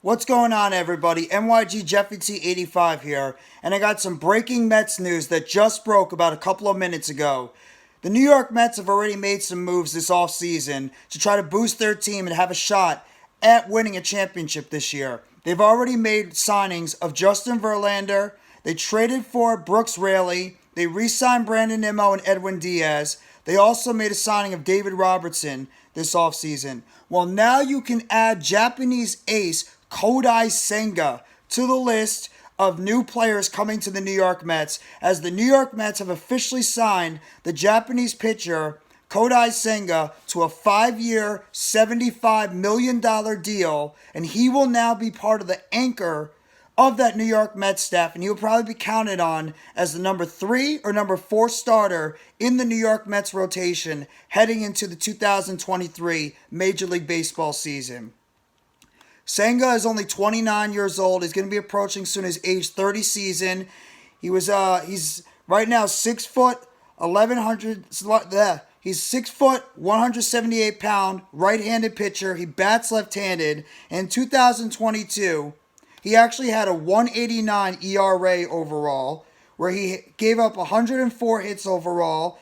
What's going on, everybody? NYG Jeffy T85 here, and I got some breaking Mets news that just broke about a couple of minutes ago. The New York Mets have already made some moves this offseason to try to boost their team and have a shot at winning a championship this year. They've already made signings of Justin Verlander. They traded for Brooks Raley. They re-signed Brandon Nimmo and Edwin Diaz. They also made a signing of David Robertson this offseason. Well, now you can add Japanese ace Kodai Senga to the list of new players coming to the New York Mets, as the New York Mets have officially signed the Japanese pitcher Kodai Senga to a 5-year, $75 million deal, and he will now be part of the anchor of that New York Mets staff, and he'll probably be counted on as the number 3 or number 4 starter in the New York Mets rotation heading into the 2023 Major League Baseball season. Senga is only 29 years old. He's going to be approaching soon his age 30 season. He's right now 6 foot 1100. He's 6 foot 178 pound right-handed pitcher. He bats left-handed. In 2022, he actually had a 189 ERA overall, where he gave up 104 hits overall.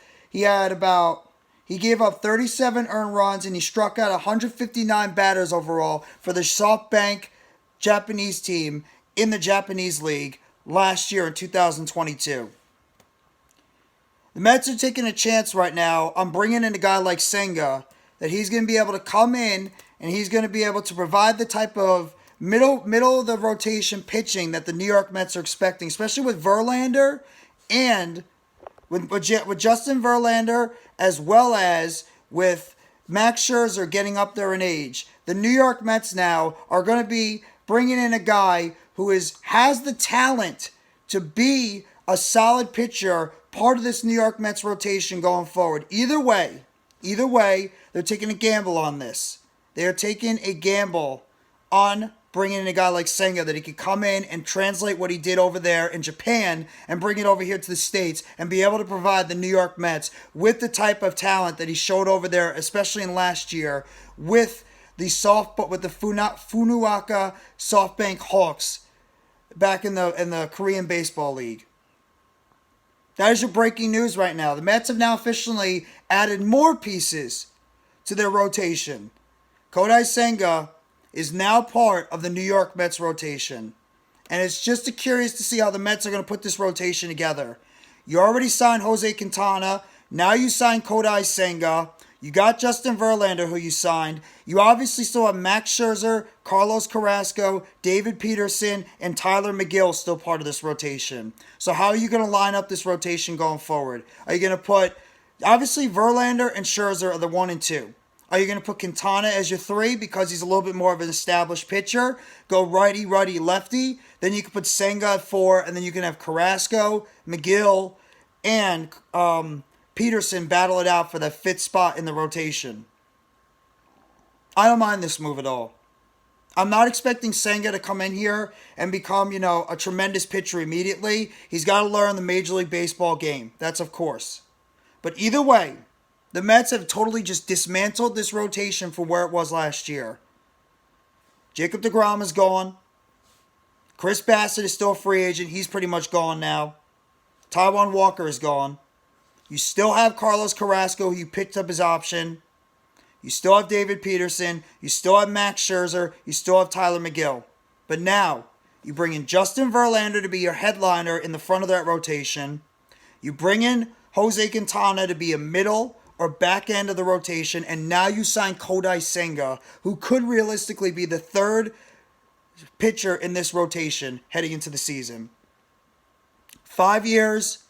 He gave up 37 earned runs, and he struck out 159 batters overall for the SoftBank Japanese team in the Japanese League last year in 2022. The Mets are taking a chance right now on bringing in a guy like Senga, that he's going to be able to come in and he's going to be able to provide the type of middle of the rotation pitching that the New York Mets are expecting, especially with Verlander and with Justin Verlander, as well as with Max Scherzer getting up there in age. The New York Mets now are going to be bringing in a guy who has the talent to be a solid pitcher, part of this New York Mets rotation going forward. Either way, they're taking a gamble on this. They are taking a gamble on bringing in a guy like Senga, that he could come in and translate what he did over there in Japan and bring it over here to the States and be able to provide the New York Mets with the type of talent that he showed over there, especially in last year with the Fukuoka SoftBank Hawks back in the Korean Baseball League. That is your breaking news right now. The Mets have now officially added more pieces to their rotation. Kodai Senga is now part of the New York Mets rotation. And it's just curious to see how the Mets are going to put this rotation together. You already signed Jose Quintana. Now you signed Kodai Senga. You got Justin Verlander, who you signed. You obviously still have Max Scherzer, Carlos Carrasco, David Peterson, and Tyler McGill still part of this rotation. So how are you going to line up this rotation going forward? Are you going to put, obviously Verlander and Scherzer are the 1 and 2. Are you going to put Quintana as your 3 because he's a little bit more of an established pitcher? Go righty, lefty. Then you can put Senga at 4, and then you can have Carrasco, McGill, and Peterson battle it out for that 5th spot in the rotation. I don't mind this move at all. I'm not expecting Senga to come in here and become, a tremendous pitcher immediately. He's got to learn the Major League Baseball game. That's of course. But either way, the Mets have totally just dismantled this rotation from where it was last year. Jacob deGrom is gone. Chris Bassett is still a free agent. He's pretty much gone now. Taijuan Walker is gone. You still have Carlos Carrasco, who you picked up his option. You still have David Peterson. You still have Max Scherzer. You still have Tyler McGill. But now, you bring in Justin Verlander to be your headliner in the front of that rotation. You bring in Jose Quintana to be a middle or back end of the rotation, and now you sign Kodai Senga, who could realistically be the 3rd pitcher in this rotation heading into the season. 5 years,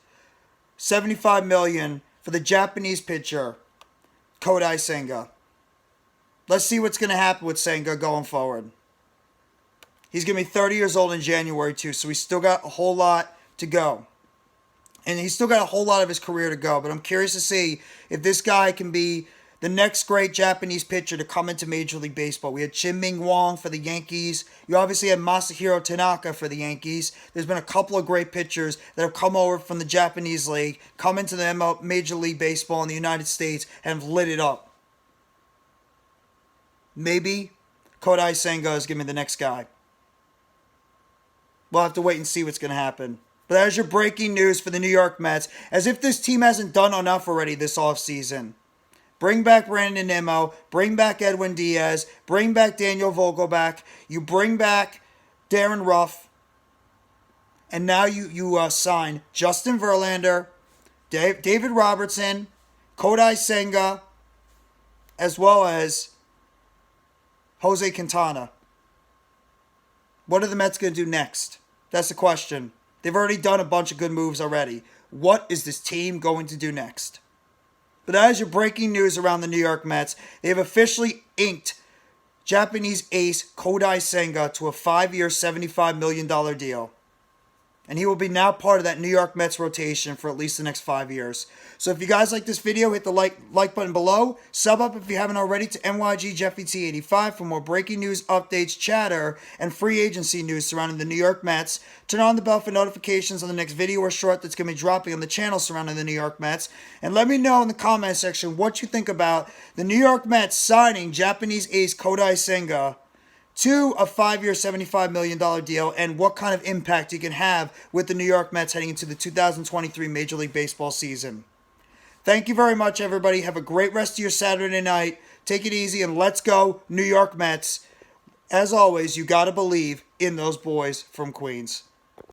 $75 million for the Japanese pitcher, Kodai Senga. Let's see what's going to happen with Senga going forward. He's going to be 30 years old in January too, so he's still got a whole lot to go. And he's still got a whole lot of his career to go. But I'm curious to see if this guy can be the next great Japanese pitcher to come into Major League Baseball. We had Chien-Ming Wang for the Yankees. You obviously had Masahiro Tanaka for the Yankees. There's been a couple of great pitchers that have come over from the Japanese League, come into the Major League Baseball in the United States, and have lit it up. Maybe Kodai Senga is going to be the next guy. We'll have to wait and see what's going to happen. But there's your breaking news for the New York Mets, as if this team hasn't done enough already this offseason. Bring back Brandon Nimmo, bring back Edwin Diaz, bring back Daniel Vogelbach, you bring back Darren Ruff, and now you sign Justin Verlander, David Robertson, Kodai Senga, as well as Jose Quintana. What are the Mets going to do next? That's the question. They've already done a bunch of good moves already. What is this team going to do next? But as your breaking news around the New York Mets, they have officially inked Japanese ace Kodai Senga to a 5-year, $75 million deal. And he will be now part of that New York Mets rotation for at least the next 5 years. So if you guys like this video, hit the like button below. Sub up if you haven't already to NYGJeffyT85 for more breaking news, updates, chatter, and free agency news surrounding the New York Mets. Turn on the bell for notifications on the next video or short that's going to be dropping on the channel surrounding the New York Mets. And let me know in the comment section what you think about the New York Mets signing Japanese ace Kodai Senga to a 5-year, $75 million deal, and what kind of impact you can have with the New York Mets heading into the 2023 Major League Baseball season. Thank you very much, everybody. Have a great rest of your Saturday night. Take it easy, and let's go, New York Mets. As always, you got to believe in those boys from Queens.